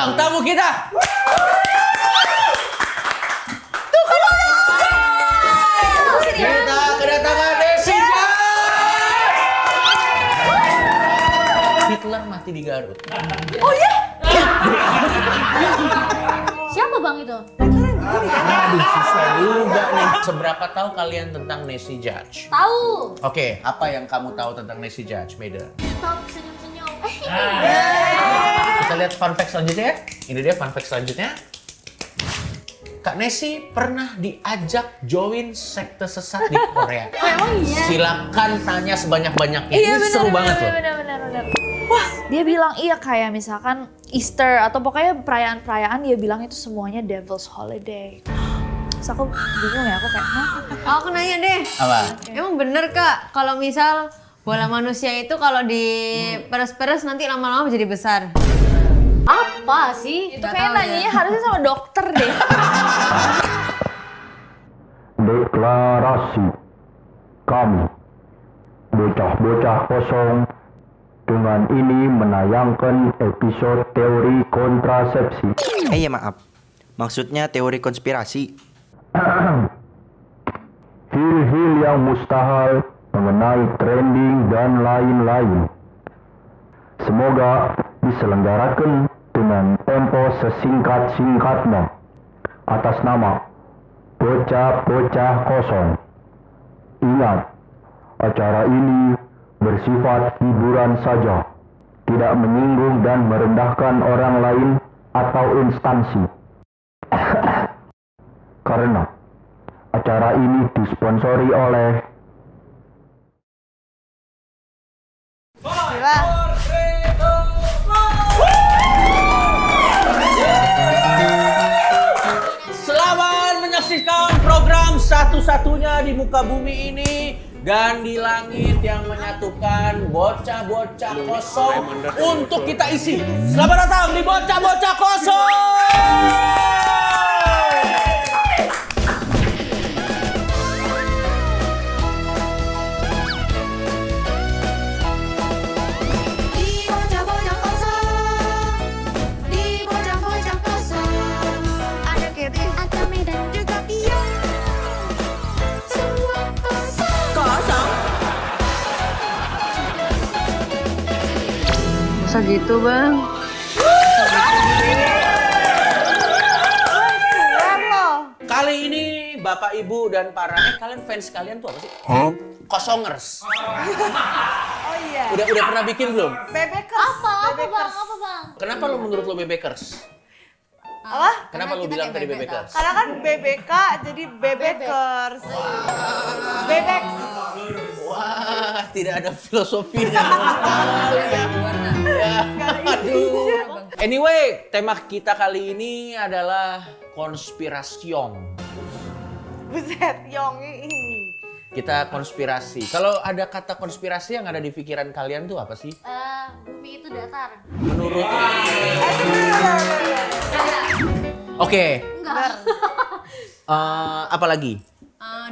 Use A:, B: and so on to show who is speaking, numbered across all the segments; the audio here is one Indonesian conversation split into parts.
A: bintang tamu kita. Kita kedatangan Nessie Judge. Hitler mati di Garut.
B: Oh ya?
C: Siapa bang itu?
A: Aduh, susah juga nih. Seberapa tahu kalian tentang Nessie Judge?
C: Tahu.
A: Oke, apa yang kamu tahu tentang Nessie Judge, Maida?
C: Stop senyum-senyum.
A: Kita lihat fun fact selanjutnya ya. Ini dia fun fact selanjutnya. Kak Nessie pernah diajak join sekte sesat di Korea.
C: Emang iya?
A: Silakan tanya sebanyak-banyaknya. Ini seru banget loh.
B: Benar. Wah, dia bilang iya kayak misalkan Easter atau pokoknya perayaan-perayaan dia bilang itu semuanya Devil's Holiday. Terus aku bingung ya, aku kayak, hah?
D: Aku nanya deh,
A: Apa?
D: emang bener Kak kalau misal bola manusia itu kalau diperes-peres nanti lama-lama jadi besar?
C: Apa sih?
B: Itu kayak nanyanya harusnya sama dokter deh.
E: Deklarasi kami, bocah-bocah kosong, dengan ini menayangkan episode teori kontrasepsi.
F: Iya maaf, maksudnya teori konspirasi.
E: Hil-hil yang mustahil mengenai trending dan lain-lain. Semoga diselenggarakan dengan tempo sesingkat-singkatnya atas nama Bocah-Bocah Kosong. Ingat, acara ini bersifat hiburan saja, tidak menyinggung dan merendahkan orang lain atau instansi. Karena acara ini disponsori oleh
A: Selamat menyaksikan program satu-satunya di muka bumi ini dan di langit yang menyatukan bocah-bocah kosong untuk kita isi. Selamat datang di Bocah-Bocah Kosong!
G: Di bocah-bocah kosong, di bocah-bocah kosong, ada Kety, Atami dan juga Pia. Semua kosong.
D: Masa gitu Bang?
A: Kali ini Bapak Ibu dan para kalian fans kalian tuh apa sih? Kosongers.
B: Oh iya.
A: Udah pernah bikin belum?
B: Bebekers.
C: Apa bang?
A: Kenapa lo menurut lo bebekers?
B: Apa?
A: Kenapa lo bilang tadi bebekers?
B: Karena kan BBK jadi bebekers. Bebek.
A: Wah, tidak ada filosofinya sama sekali. Ya, aduh. Anyway, tema kita kali ini adalah konspirasyong.
B: Buset, Yongi ini.
A: Kita konspirasi. Kalau ada kata konspirasi yang ada di pikiran kalian tuh apa sih?
C: Bumi itu datar.
A: Menurut Oke,
C: Enggak.
A: apa lagi?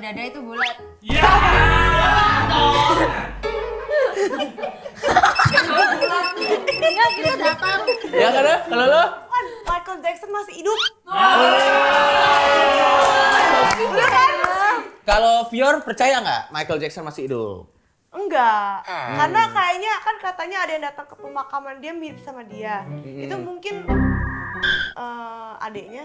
D: Dada itu bulat.
C: Enggak, kita datar.
A: Ya kan? Kalau lo?
B: Kan Michael Jackson masih hidup.
A: Kalau Fior percaya nggak Michael Jackson masih hidup?
B: Enggak. Karena kayaknya kan katanya ada yang datang ke pemakaman dia mirip sama dia. Itu mungkin adiknya.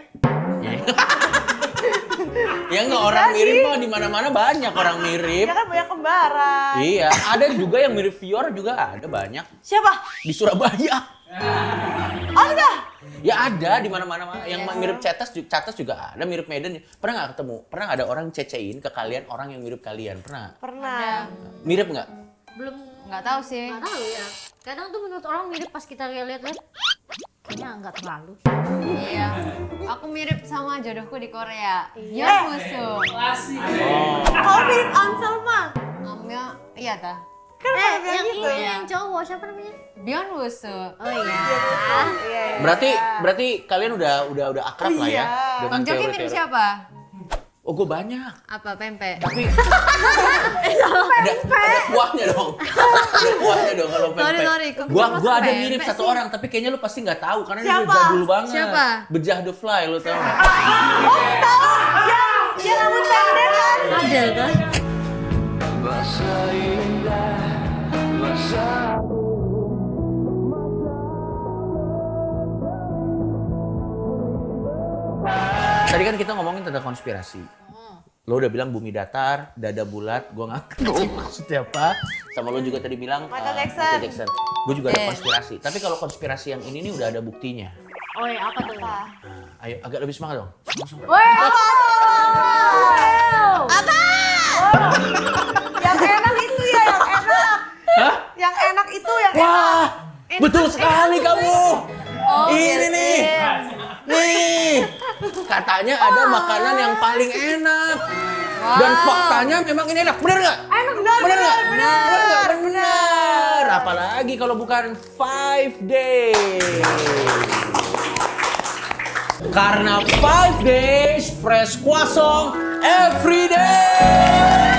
A: Ya nggak, orang mirip mah di mana-mana banyak orang mirip.
B: Dia kan banyak kembaran.
A: Iya, ada juga yang mirip Fior juga ada banyak
B: Siapa?
A: di Surabaya.
B: Oh enggak.
A: Ya ada di mana-mana mah. Yang mirip Catas juga ada, mirip Medan. Pernah nggak ketemu? Pernah nggak ada orang cecein ke kalian orang yang mirip kalian? Pernah?
B: Pernah.
A: Mirip nggak?
C: Belum
D: Nggak tahu sih.
C: nggak tahu ya. Kadang tuh menurut orang mirip pas kita lihat-lihat. Kayaknya nggak terlalu.
D: Iya. Aku mirip sama jodohku di Korea. Yang musuh.
B: Kalau mirip Ansel mah.
D: Amnya, iya ta.
B: Kan pada bilang
C: Yang
B: gitu.
C: ini yang cowok siapa namanya?
D: Byeon Woosu.
C: Oh iya.
A: Berarti kalian udah akrab lah ya
B: Iya.
A: dengan
D: Bang Joki mirip
A: teori-teori.
D: siapa?
A: Oh, gue banyak.
D: Apa pempek?
A: Tapi ada kuahnya dong. Ada kuahnya dong kalau pempek.
D: Sorry, kok
A: Gua
D: masuk
A: ada
D: pempek
A: mirip satu
D: sih?
A: orang, tapi kayaknya lu pasti nggak tahu karena
G: Siapa?
A: dia udah jadul banget.
D: Siapa?
A: Bejah the Fly, lu tahu nggak?
G: Yang rambut pendek kan?
D: Adel kan?
A: Tadi kan kita ngomongin tentang konspirasi. Lo udah bilang bumi datar, dada bulat, gue nggak ngerti maksudnya apa. Sama lo juga tadi bilang
G: Michael Jackson.
A: Gue juga ada konspirasi. Tapi kalau konspirasi yang ini nih udah ada buktinya.
C: Oh ya, apa tuh?
A: Nah, ayo agak lebih semangat dong.
G: Yang enak itu ya, yang enak.
A: Hah?
G: Yang enak itu yang enak.
A: Wah, betul sekali kamu. Ini nih. Nih, katanya ada makanan yang paling enak. Dan faktanya memang ini enak. Bener nggak?
G: Enak, benar,
A: Bener nggak?
G: benar.
A: Bener. Apalagi kalau bukan 5 days. Karena 5 days fresh croissant every day.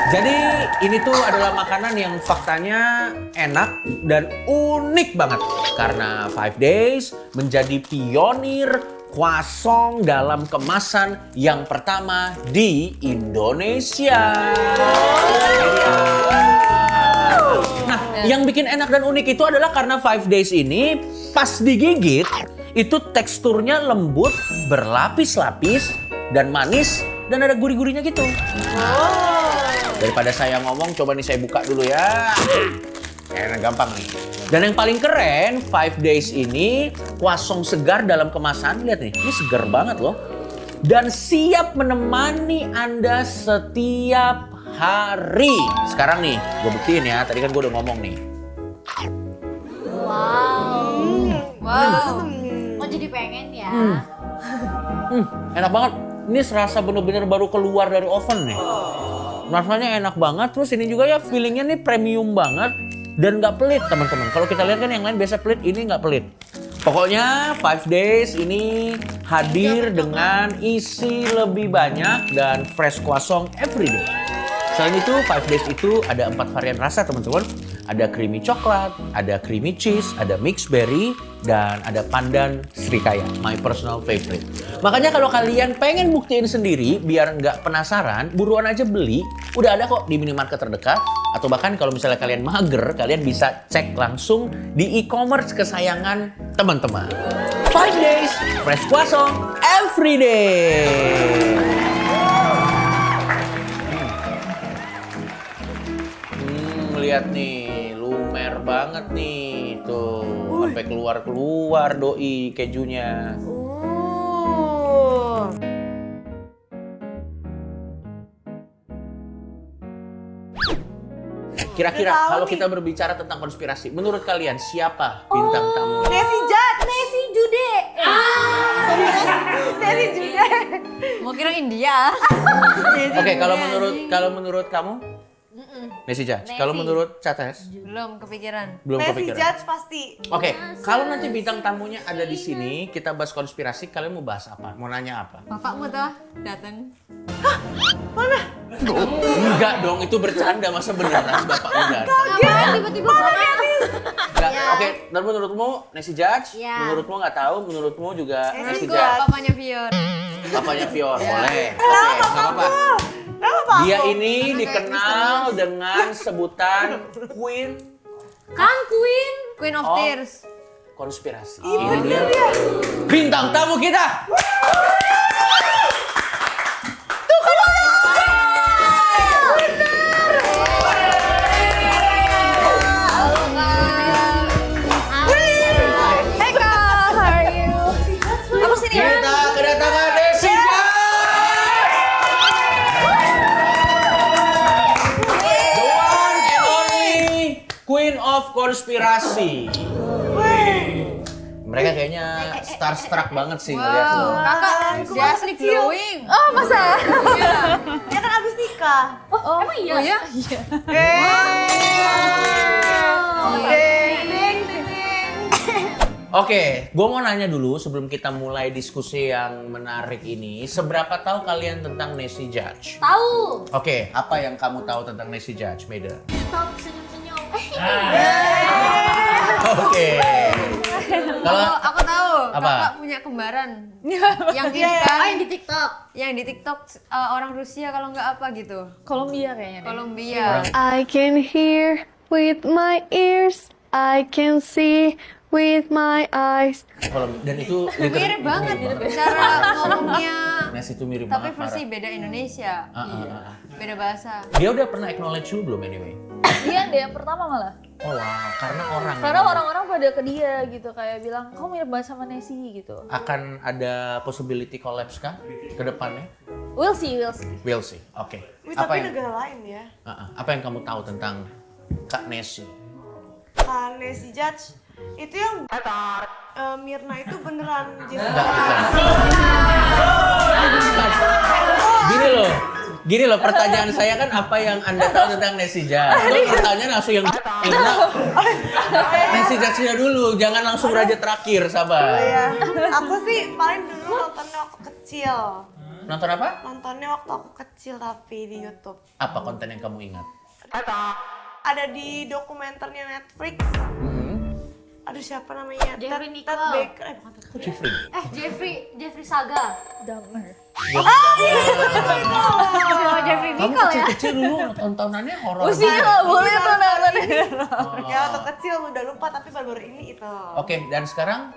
A: Jadi ini tuh adalah makanan yang faktanya enak dan unik banget. Karena 5 days menjadi pionir croissant dalam kemasan yang pertama di Indonesia. Nah, yang bikin enak dan unik itu adalah karena 5 days ini pas digigit itu teksturnya lembut, berlapis-lapis dan manis dan ada gurih-gurihnya gitu. Daripada saya ngomong, coba nih saya buka dulu ya. Enak, gampang nih. Dan yang paling keren, 5 days ini croissant segar dalam kemasan. Lihat nih, ini segar banget loh. Dan siap menemani Anda setiap hari. Sekarang nih, gue buktiin ya. Tadi kan gue udah ngomong nih.
D: Wow.
C: Oh jadi pengen ya?
A: Enak banget. Ini serasa bener-bener baru keluar dari oven nih. Rasanya enak banget. Terus ini juga ya feelingnya nih premium banget. Dan nggak pelit teman-teman. Kalau kita lihat kan yang lain biasa pelit, ini nggak pelit. Pokoknya 5 days ini hadir dengan isi lebih banyak dan fresh croissant every day. Selain itu, 5 days itu ada 4 varian rasa teman-teman. Ada creamy coklat, ada creamy cheese, ada mixed berry, dan ada pandan srikaya, my personal favorite. Makanya kalau kalian pengen buktiin sendiri, biar nggak penasaran, buruan aja beli. Udah ada kok di minimarket terdekat. Atau bahkan kalau misalnya kalian mager, kalian bisa cek langsung di e-commerce kesayangan teman-teman. 5 days, fresh croissant every day. Lihat nih, lumer banget nih. Tuh, sampai keluar-keluar doi kejunya. Kira-kira kalau kita berbicara tentang konspirasi, menurut kalian siapa bintang tamu?
G: Desi Judge, Desi Jude. Desi Jude.
D: Mau kira India.
A: Oke, kalau menurut kamu? Nessie Judge. Kalau menurut Cates?
D: Belum kepikiran.
A: Belum
G: Desi
A: kepikiran.
G: Judge pasti.
A: Oke, kalau nanti bintang tamunya ada di sini, kita bahas konspirasi, kalian mau bahas apa? Mau nanya apa?
D: Bapakmu tuh datang.
A: Enggak dong, itu bercanda, masa beneran bapak udah.
C: Tiba-tiba bapak.
A: Enggak. Oke, dan menurutmu Nessie Judge?
C: Ya.
A: Menurutmu nggak tahu, menurutmu juga Nessie
D: Aku
A: Judge.
D: papanya Fior.
A: Bapaknya Fior, boleh. Oke, nggak apa-apa.
G: Kenapa?
A: Dia ini dikenal dengan sebutan Queen
C: Kan Queen.
D: Queen of
A: Oh.
D: Tears.
A: konspirasi. Ini dia bintang tamu kita.
B: Hey Kak, how are you? Aku sini ya.
A: Kita kedatangan Desi Judge. The one and only Queen of konspirasi. Mereka kayaknya starstruck banget sih ngeliat lo.
D: Kakak, dia asli glowing.
B: Oh masa?
G: Dia kan abis nikah.
C: Emang iya?
D: Oh ya?
G: Ding, ding, ding.
A: Oke, gue mau nanya dulu sebelum kita mulai diskusi yang menarik ini. Seberapa tahu kalian tentang Nancy Judge?
C: Tahu.
A: Oke, apa yang kamu tahu tentang Nancy Judge, Maida?
C: Stop senyum-senyum.
A: Oke. Kalau
D: Aku tahu,
A: Apa?
D: kakak punya kembaran. yang di
C: Yang di TikTok.
D: yang di TikTok orang Rusia kalau nggak apa gitu.
B: Kolombia kayaknya. deh.
D: Kolombia.
H: I can hear with my ears, I can see with my eyes.
A: dan itu
D: Mirip banget cara ngomongnya.
A: Nancy itu mirip
D: Tapi
A: banget.
D: versi
A: parah.
D: beda Indonesia. Beda bahasa.
A: Dia udah pernah acknowledge lu belum anyway?
B: Dia deh yang pertama malah.
A: Oh wow, karena
B: Karena orang-orang pada ke dia gitu kayak bilang, "Kamu mirip banget sama Nancy" gitu.
A: akan ada possibility collapse kah ke depannya?
B: We'll see, we'll see.
A: We'll see. Oke.
G: Wih,
A: Apa
G: tapi
A: yang
G: negara lain ya.
A: apa yang kamu tahu tentang Kak Nancy?
G: Nancy Judge itu yang Mirna itu beneran
A: Gini loh, pertanyaan saya kan apa yang Anda tahu tentang Nancy Judge? Lo pertanyaan langsung yang Nancy Judge-nya dulu, jangan langsung raja terakhir, sabar.
G: ya. Aku sih paling dulu nontonnya waktu kecil.
A: Nonton apa?
G: Nontonnya waktu aku kecil tapi di YouTube.
A: Apa konten yang kamu ingat?
G: Ada di dokumenternya Netflix. Aduh siapa namanya?
C: Jeffrey
G: Ted
C: Nicole.
G: Baker. Bukan Ted
A: Kok Jeffrey?
C: Jeffrey Saga.
B: Dahmer.
C: Jeffrey
A: Kamu
C: Nicole ya.
A: kecil-kecil dulu tontonannya horor.
B: Usia lah, boleh tuh nonton.
G: Ya waktu kecil udah lupa tapi baru-baru ini itu.
A: Oke, dan sekarang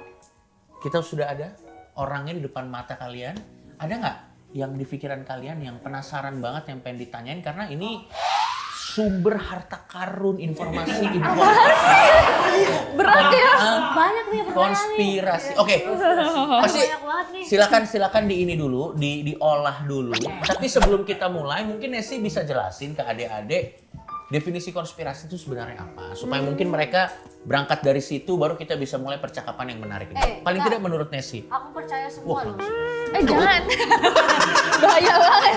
A: kita sudah ada orangnya di depan mata kalian. Ada nggak yang di pikiran kalian yang penasaran banget yang pengen ditanyain karena ini sumber harta karun informasi
B: Berat ya.
C: Banyak nih pertanyaan nih.
A: konspirasi. Oke, pasti
C: Banyak banget nih.
A: silakan di ini dulu, diolah dulu. Tapi sebelum kita mulai, mungkin Nancy bisa jelasin ke adik-adik definisi konspirasi itu sebenarnya apa, supaya mungkin mereka berangkat dari situ baru kita bisa mulai percakapan yang menarik ini. Paling
C: Kak.
A: tidak menurut Nancy.
C: Aku percaya semua loh.
B: Jangan. Bahaya banget.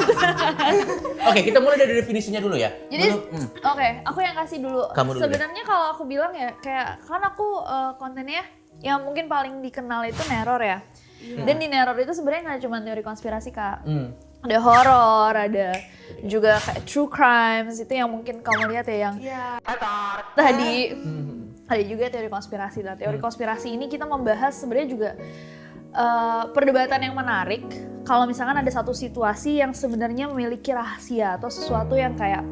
A: Oke, kita mulai dari definisinya dulu ya.
B: Jadi,
A: Dulu,
B: oke, aku yang kasih dulu.
A: Kamu dulu deh.
B: Sebenarnya kalau aku bilang ya, kayak kan aku kontennya yang mungkin paling dikenal itu neror ya. Dan di neror itu sebenarnya nggak cuma teori konspirasi Kak. Ada horor, ada juga kayak true crimes itu yang mungkin kamu lihat ya yang tadi. Ada juga teori konspirasi. Nah, teori konspirasi ini kita membahas sebenarnya juga perdebatan yang menarik kalau misalkan ada satu situasi yang sebenarnya memiliki rahasia atau sesuatu yang kayak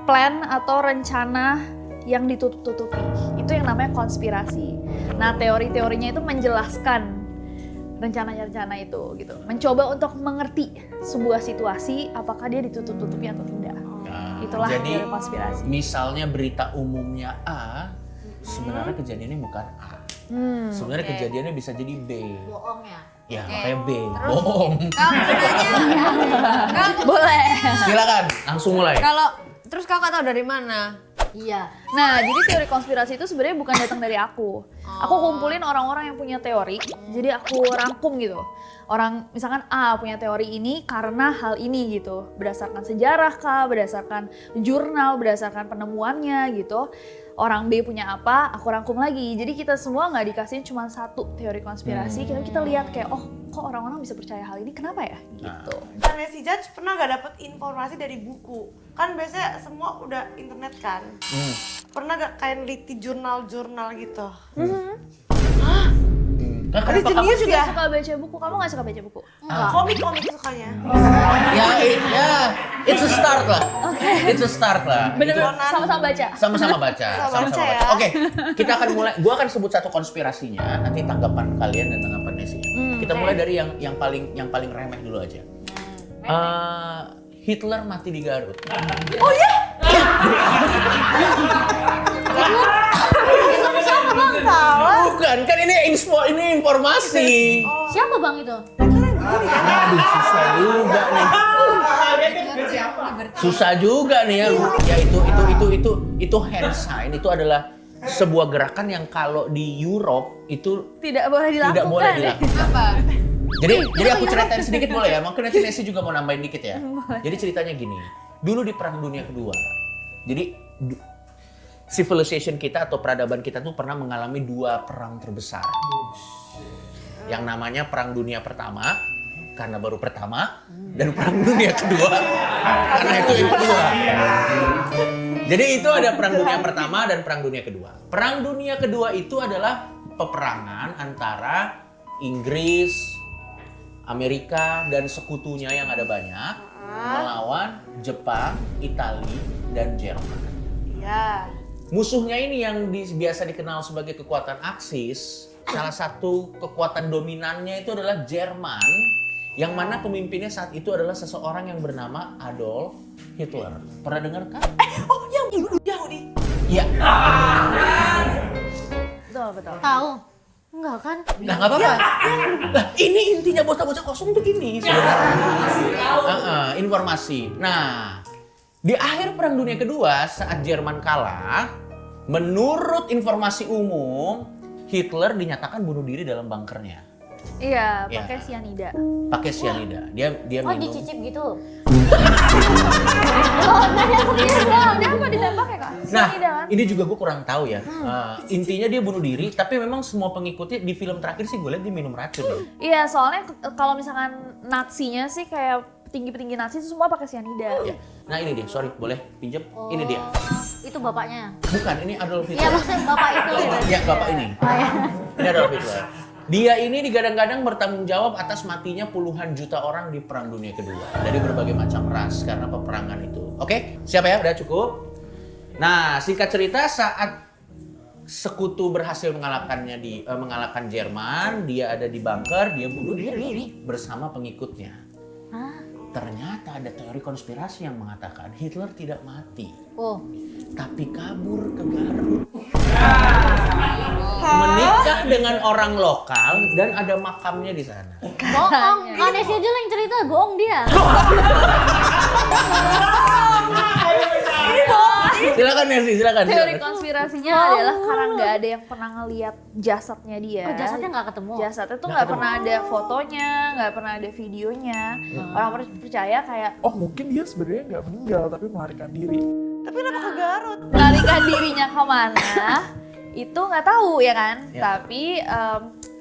B: plan atau rencana yang ditutup-tutupi. Itu yang namanya konspirasi. Nah, teori-teorinya itu menjelaskan rencana-rencana itu gitu. Mencoba untuk mengerti sebuah situasi apakah dia ditutup-tutupi atau tidak. Itulah
A: jadi,
B: teori konspirasi.
A: misalnya berita umumnya A, sebenarnya kejadiannya bukan A. Sebenarnya kejadiannya bisa jadi B.
C: Bohong ya.
A: Ya, makanya B. Bohong.
B: Boleh.
A: Silakan, langsung mulai.
D: Kalau terus kakak tahu dari mana?
C: Iya.
B: Nah, jadi teori konspirasi itu sebenarnya bukan datang dari aku. Aku kumpulin orang-orang yang punya teori, jadi aku rangkum gitu. Orang misalkan A punya teori ini karena hal ini gitu. Berdasarkan sejarah kah, berdasarkan jurnal, berdasarkan penemuannya gitu. Orang B punya apa, aku rangkum lagi. Jadi kita semua nggak dikasihin cuma satu teori konspirasi, kita lihat kayak, oh kok orang-orang bisa percaya hal ini, kenapa ya? Gitu.
G: Nancy Judge pernah gak dapet informasi dari buku? Kan biasanya semua udah internet kan? Pernah gak kayak neliti jurnal-jurnal gitu?
A: Kan
G: Ada
A: kenapa kamu
G: jenius ya?
B: Suka baca buku, kamu nggak suka baca buku?
G: Komik-komik sukanya.
A: ya, it's a start lah. It's a start lah.
B: Bener-bener
G: Itu-
B: sama-sama baca.
A: Sama-sama baca.
G: Sama-sama baca ya.
A: Oke, kita akan mulai. Gua akan sebut satu konspirasinya. Nanti tanggapan kalian dan tanggapan Nancy. Kita mulai dari yang paling remeh dulu aja. Hitler mati di Garut. Bukan, kan ini informasi.
C: Siapa bang itu?
A: Aduh, susah juga nih. Susah juga nih ya. Ya itu hand sign, itu adalah sebuah gerakan yang kalau di Europe itu
B: Tidak boleh dilakukan.
A: tidak boleh dilakukan.
D: Apa?
A: Jadi aku ceritain sedikit boleh ya? Mungkin nanti Nancy juga mau nambahin dikit ya. Jadi ceritanya gini, dulu di Perang Dunia Kedua, jadi civilization kita atau peradaban kita tuh pernah mengalami 2 perang terbesar. Yang namanya Perang Dunia Pertama, karena baru pertama, dan Perang Dunia Kedua, karena itu yang kedua. Jadi itu ada Perang Dunia Pertama dan Perang Dunia Kedua. Perang Dunia Kedua itu adalah peperangan antara Inggris, Amerika, dan sekutunya yang ada banyak melawan Jepang, Italia, dan Jerman.
G: Iya.
A: Musuhnya ini yang biasa dikenal sebagai kekuatan Aksis. Salah satu kekuatan dominannya itu adalah Jerman, yang mana pemimpinnya saat itu adalah seseorang yang bernama Adolf Hitler. Pernah dengar kan?
G: Oh, yang Yahudi.
A: Iya.
B: Betul.
C: Tahu? Enggak kan?
A: Nah, nggak apa-apa. Lah, ini intinya bocah-bocah kosong tuh gini sebenarnya. Informasi. Nah, di akhir Perang Dunia Kedua saat Jerman kalah, menurut informasi umum, Hitler dinyatakan bunuh diri dalam bunkernya.
B: Iya,
A: Iya.
B: pakai cyanida.
A: Pakai cyanida. Dia
C: Oh,
A: minum.
C: dicicip gitu.
B: Dia apa ditembak ya kak?
A: Nah,
B: Cyanida kan?
A: ini juga gue kurang tahu ya. Intinya dia bunuh diri, tapi memang semua pengikutnya di film terakhir sih gue lihat dia minum racun ya.
B: Iya, soalnya kalau misalkan Nazinya sih kayak petinggi-petinggi Nazi itu semua pakai cyanida.
A: Ya. Nah ini dia, sorry boleh pinjam? Ini dia.
C: Itu bapaknya.
A: Bukan, ini Adolf
C: Iya,
A: Hitler.
C: maksudnya bapak itu.
A: Ya, bapak ini.
C: Oh, ya.
A: Ini Adolf Hitler. Dia ini digadang-gadang bertanggung jawab atas matinya puluhan juta orang di Perang Dunia Kedua dari berbagai macam ras karena peperangan itu. Oke, siap ya? Udah cukup? Nah, singkat cerita saat sekutu berhasil mengalahkan Jerman, dia ada di bunker, dia bunuh diri bersama pengikutnya. Ternyata ada teori konspirasi yang mengatakan Hitler tidak mati,
C: Oh,
A: tapi kabur ke Garut. Menikah dengan orang lokal dan ada makamnya di sana.
C: bohong. Kak Nesi aja yang cerita, bohong dia.
A: Silakan Nancy, silakan.
B: Teori konspirasinya adalah karena nggak ada yang pernah ngelihat jasadnya dia.
C: Oh, jasadnya nggak ketemu.
B: Jasadnya tuh nggak pernah ada fotonya, nggak pernah ada videonya. Orang percaya kayak
I: Oh mungkin dia sebenarnya nggak meninggal tapi melarikan diri.
G: Tapi kenapa ke Garut?
B: melarikan dirinya kemana itu nggak tahu ya kan.
A: Ya.
B: Tapi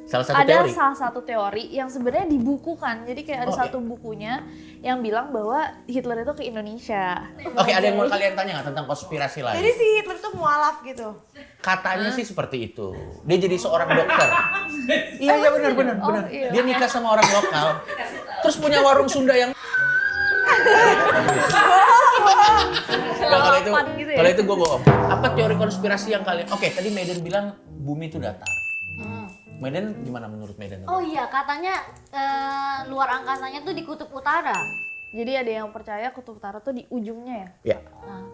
A: Salah satu
B: ada
A: teori.
B: salah satu teori yang sebenarnya dibukukan. Jadi kayak ada
A: Oh,
B: satu bukunya yang bilang bahwa Hitler itu ke Indonesia.
A: Oke, ada yang mau kalian tanya nggak tentang konspirasi
G: Jadi
A: lain?
G: si Hitler tuh mualaf gitu.
A: Katanya sih seperti itu. Dia jadi seorang dokter. Iya benar.
B: Oh, iya.
A: Dia nikah sama orang lokal. Terus punya warung Sunda yang Nggak,
B: Kelalapan gitu ya?
A: kalau itu gue bohong. Apa teori konspirasi yang kalian? Oke, tadi Medan bilang bumi itu datar. Medan gimana menurut Medan?
C: Oh iya, katanya luar angkasanya tuh di kutub utara.
B: Jadi ada yang percaya kutub utara tuh di ujungnya ya,
A: Ya.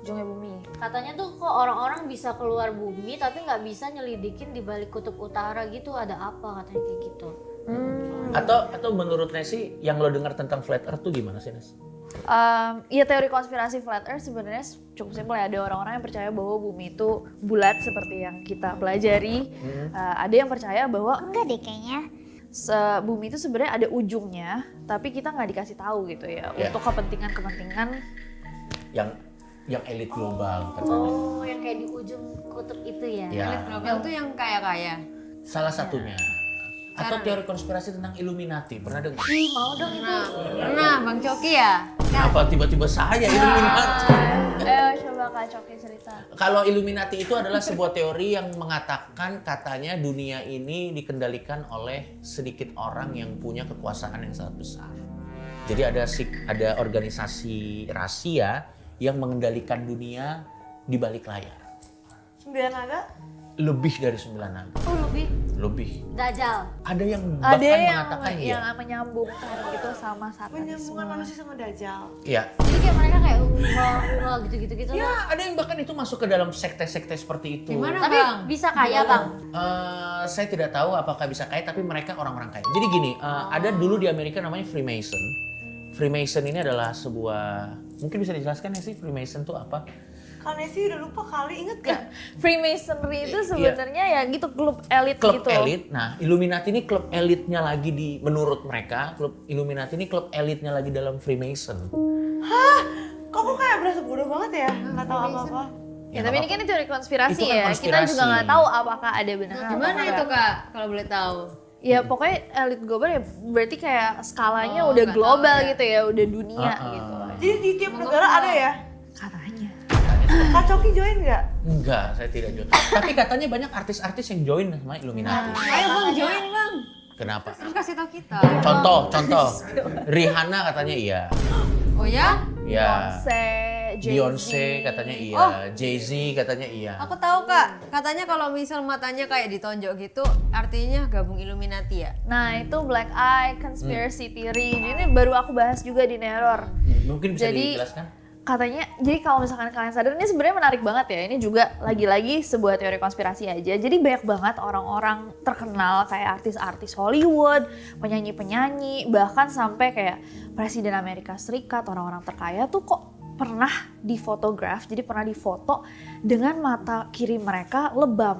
B: ujungnya bumi.
C: Katanya tuh kok orang-orang bisa keluar bumi tapi nggak bisa nyelidikin di balik kutub utara gitu, ada apa katanya kayak gitu.
A: Atau menurut Nesi yang lo dengar tentang flat earth tuh gimana sih, Nes?
B: Iya, teori konspirasi flat earth sebenarnya cukup simpel ya. Ada orang-orang yang percaya bahwa bumi itu bulat seperti yang kita pelajari. Ada yang percaya bahwa enggak deh kayaknya bumi itu sebenarnya ada ujungnya, tapi kita nggak dikasih tahu gitu ya,
A: Ya.
B: untuk kepentingan
A: Yang elit global katanya.
C: Oh, yang kayak di ujung kutub itu ya.
A: Ya,
D: Global tuh yang kaya-kaya.
A: salah satunya. Atau teori konspirasi tentang Illuminati, pernah dengar?
C: Ih, mau dong itu.
D: Pernah Bang Coki ya?
A: Apa tiba-tiba saya Illuminati?
B: coba Kak Coki cerita.
A: Kalau Illuminati itu adalah sebuah teori yang mengatakan katanya dunia ini dikendalikan oleh sedikit orang yang punya kekuasaan yang sangat besar. Jadi ada organisasi rahasia yang mengendalikan dunia di balik layar.
G: 9 naga?
A: Lebih dari 9 naga.
C: Oh,
A: Lebih.
C: Dajjal.
A: Ada yang bahkan
B: Ada yang
A: mengatakan iya.
B: menyambungkan gitu sama satanisme.
G: Menyambungkan manusia sama Dajjal.
A: Iya.
C: Jadi kayak mereka kayak wah gitu-gitu gitu.
A: Ya, ada yang bahkan itu masuk ke dalam sekte-sekte seperti itu.
D: Gimana
C: Tapi
D: Bang?
C: bisa kaya, Bang.
A: Saya tidak tahu apakah bisa kaya, tapi mereka orang-orang kaya. Jadi gini, ada dulu di Amerika namanya Freemason. Freemason ini adalah sebuah, mungkin bisa dijelaskan ya sih Freemason itu apa?
G: Kak Nesi udah lupa kali, inget gak?
B: Freemasonry itu sebenarnya ya gitu klub elit
A: Klub
B: gitu.
A: elit. Nah, Illuminati ini klub elitnya lagi menurut mereka, klub Illuminati ini klub elitnya lagi dalam Freemason.
G: Kok kayak berasa bodoh banget ya? Gak tahu apa-apa.
B: Ya, tapi ini kan teori konspirasi
A: Itu kan
B: ya. Kita
A: konspirasi.
B: juga nggak tahu apakah ada benar.
D: Gimana itu Kak kalau boleh tahu?
B: Ya pokoknya elit global ya berarti kayak skalanya
D: Oh,
B: udah
D: nggak
B: global
D: tahu ya.
B: gitu ya, udah dunia gitu.
G: Jadi di tiap negara ada ya?
B: Katanya.
G: Kak Coki join nggak?
A: Enggak, saya tidak join. Tapi katanya banyak artis-artis yang join sama Illuminati.
D: Ayo Bang, join Bang.
A: Kenapa?
D: Terus kasih tahu kita.
A: Contoh. Rihanna katanya iya.
D: Oh ya?
A: Iya.
B: Jay-Z.
A: Beyonce katanya iya. Jay-Z katanya iya.
D: Aku tahu Kak, katanya kalau misal matanya kayak ditonjok gitu, artinya gabung Illuminati ya?
B: Nah itu Black Eye, Conspiracy Theory. Ini baru aku bahas juga di Neror.
A: Mungkin bisa
B: Jadi,
A: dijelaskan?
B: Katanya, jadi kalau misalkan kalian sadar, ini sebenarnya menarik banget ya. Ini juga lagi-lagi sebuah teori konspirasi aja. Jadi banyak banget orang-orang terkenal kayak artis-artis Hollywood, penyanyi-penyanyi, bahkan sampai kayak Presiden Amerika Serikat, orang-orang terkaya tuh kok pernah difotograf, jadi pernah difoto dengan mata kiri mereka lebam.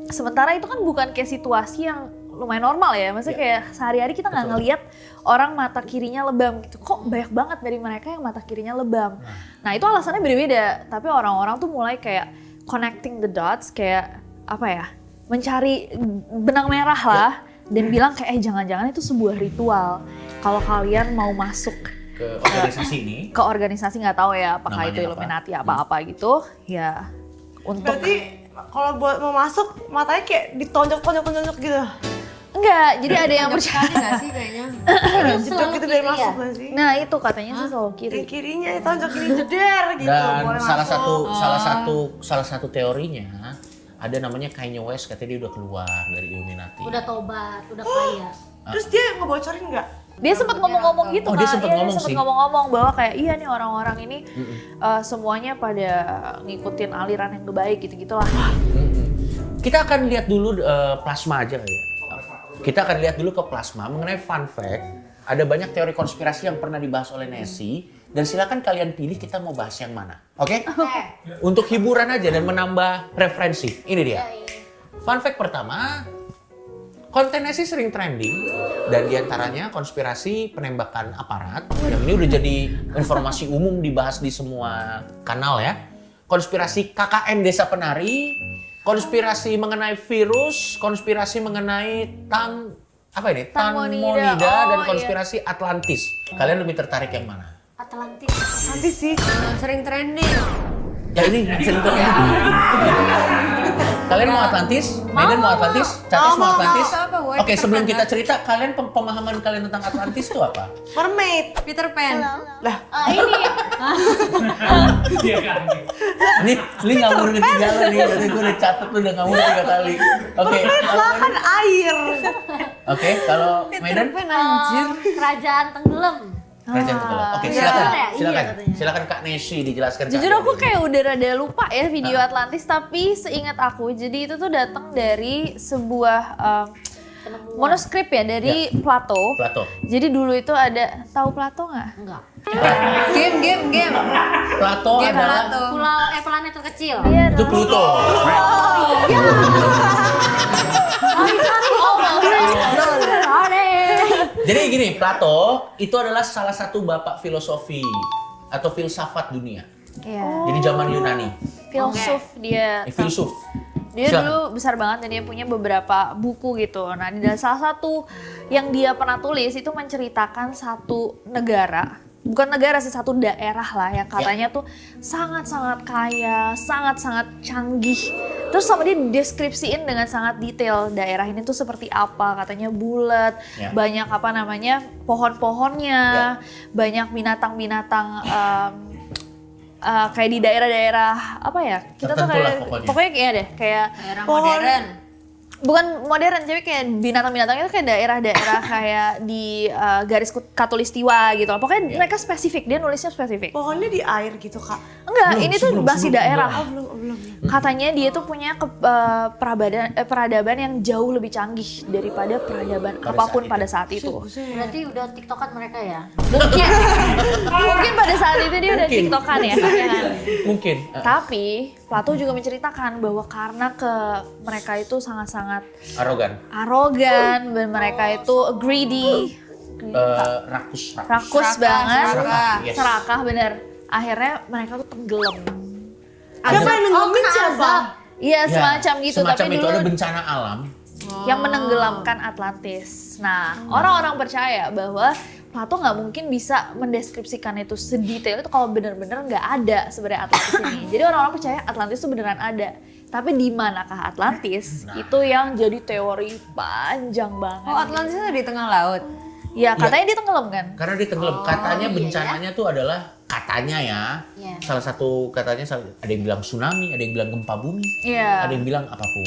B: Sementara itu kan bukan kayak situasi yang lumayan normal ya, maksudnya kayak sehari-hari kita nggak ngelihat orang mata kirinya lebam gitu. Kok banyak banget dari mereka yang mata kirinya lebam. Nah itu alasannya berbeda, tapi orang-orang tuh mulai kayak connecting the dots, kayak apa ya, mencari benang merah lah, dan bilang kayak jangan-jangan itu sebuah ritual. Kalau kalian mau masuk
A: Ke organisasi ini.
B: ke organisasi, nggak tahu ya apakah
A: Namanya
B: itu
A: apa?
B: Illuminati apa-apa gitu, ya untuk
G: Berarti kalau buat mau masuk matanya kayak ditonjok gitu.
B: enggak, jadi ada yang percaya.
D: Sekali nggak sih kayaknya?
G: Jedok gitu biar masuk nggak sih?
B: Nah itu katanya sih selalu kiri.
G: Yang kirinya ditonjok ini jeder gitu.
A: Dan
G: boleh
A: salah satu teorinya ada namanya Kanye West, katanya dia udah keluar dari Illuminati.
C: Udah tobat, udah kaya.
G: Terus dia ngebocorin nggak?
B: Dia sempat ngomong-ngomong gitu
A: Oh,
B: Kak.
A: dia sempat
B: Iya,
A: ngomong
B: sempat
A: sih.
B: ngomong-ngomong bahwa kayak iya nih orang-orang ini semuanya pada ngikutin aliran yang baik gitu-gitulah.
A: Kita akan lihat dulu plasma aja kali ya. Kita akan lihat dulu ke plasma mengenai fun fact. Ada banyak teori konspirasi yang pernah dibahas oleh Nessie, dan silakan kalian pilih kita mau bahas yang mana. Oke? Untuk hiburan aja dan menambah referensi. Ini dia. Fun fact pertama, konten Nessie sering trending, dan diantaranya konspirasi penembakan aparat. Yang ini udah jadi informasi umum dibahas di semua kanal ya. Konspirasi KKN Desa Penari, konspirasi mengenai virus, konspirasi mengenai Tanmonida, dan
B: Oh,
A: konspirasi Atlantis. Kalian lebih tertarik yang mana?
C: Atlantis.
G: Nanti sih.
D: Sering trending.
A: Ya ini sentuhnya. Kalian mau Atlantis? Medan mau Atlantis? Cacis mau Atlantis?
D: Apa, Boy?
A: Oke, sebelum kita cerita, kalian pemahaman kalian tentang Atlantis itu apa?
G: Mermaid.
D: Peter Pan.
G: Lah,
A: Ini ngawur ketiga lo nih, jadi gue udah catet lu udah ngawur 3 kali. Oke,
G: lah kan air.
A: oke, kalau Medan?
C: Kerajaan tenggelam.
A: Kerajaan Tenggelam. Oke,
C: Iya.
A: silakan,
C: Iya,
A: silakan,
C: katanya.
A: silakan Kak Nessie dijelaskan.
B: Jujur
A: Kak.
B: aku kayak udah rada lupa ya video Atlantis, tapi seingat aku jadi itu tuh datang dari sebuah manuskrip ya dari Plato.
A: Plato.
B: Jadi dulu itu ada, tahu Plato nggak?
C: Enggak.
D: Game.
A: Plato
D: Game
A: adalah
D: Plato.
C: Pulau planet terkecil.
B: Iya.
A: itu Pluto. Jadi gini, Plato itu adalah salah satu bapak filosofi atau filsafat dunia.
B: Iya.
A: Jadi zaman Yunani.
B: Filsuf dia.
A: Filsuf.
B: Dia
A: Silakan.
B: dulu besar banget dan dia punya beberapa buku gitu. Nah, di dalam salah satu yang dia pernah tulis itu menceritakan satu negara, bukan negara sih, satu daerah lah yang katanya tuh sangat-sangat kaya, sangat-sangat canggih. Terus sama dia deskripsiin dengan sangat detail daerah ini tuh seperti apa, katanya bulat,
A: Ya.
B: banyak apa namanya pohon-pohonnya, banyak binatang-binatang kayak di daerah-daerah apa ya, kita tuh
A: Tertentu lah
B: kayak
A: pokoknya.
B: kayak deh kayak
D: Daerah modern.
B: bukan modern, tapi kayak binatang-binatang itu kayak daerah-daerah kayak di garis katulistiwa gitu. Pokoknya mereka spesifik, dia nulisnya spesifik.
G: Pohonnya di air gitu, Kak.
B: Enggak, ini tuh masih daerah.
G: Belum.
B: Katanya dia tuh punya peradaban yang jauh lebih canggih daripada peradaban
A: Pada
B: apapun
A: saat
B: pada saat itu.
C: Berarti udah tiktokan mereka ya?
B: Mungkin pada saat itu dia udah
A: Mungkin.
B: tiktokan ya. Ya kan?
A: Mungkin.
B: Tapi Plato juga menceritakan bahwa karena mereka itu sangat-sangat arogan dan mereka itu greedy,
A: Rakus.
B: rakus banget,
A: Serakah, yes.
B: serakah bener. Akhirnya mereka tuh tenggelam.
G: Siapa yang nenggemin
C: kena
G: siapa?
C: azab.
B: Iya, semacam gitu.
A: Semacam
B: tapi
A: itu
B: dulu
A: ada bencana alam.
B: yang menenggelamkan Atlantis. Nah, orang-orang percaya bahwa Plato nggak mungkin bisa mendeskripsikan itu sedetail itu kalau benar-benar nggak ada sebenarnya Atlantis ini. Jadi orang-orang percaya Atlantis itu beneran ada. Tapi di manakah Atlantis? Itu yang jadi teori panjang banget.
D: Oh, Atlantis itu di tengah laut.
B: Ya, katanya dia tenggelam kan?
A: Karena dia tenggelam. Katanya bencananya tuh adalah katanya ya.
C: Iya.
A: Salah satu katanya ada yang bilang tsunami, ada yang bilang gempa bumi,
B: Iya.
A: ada yang bilang apapun.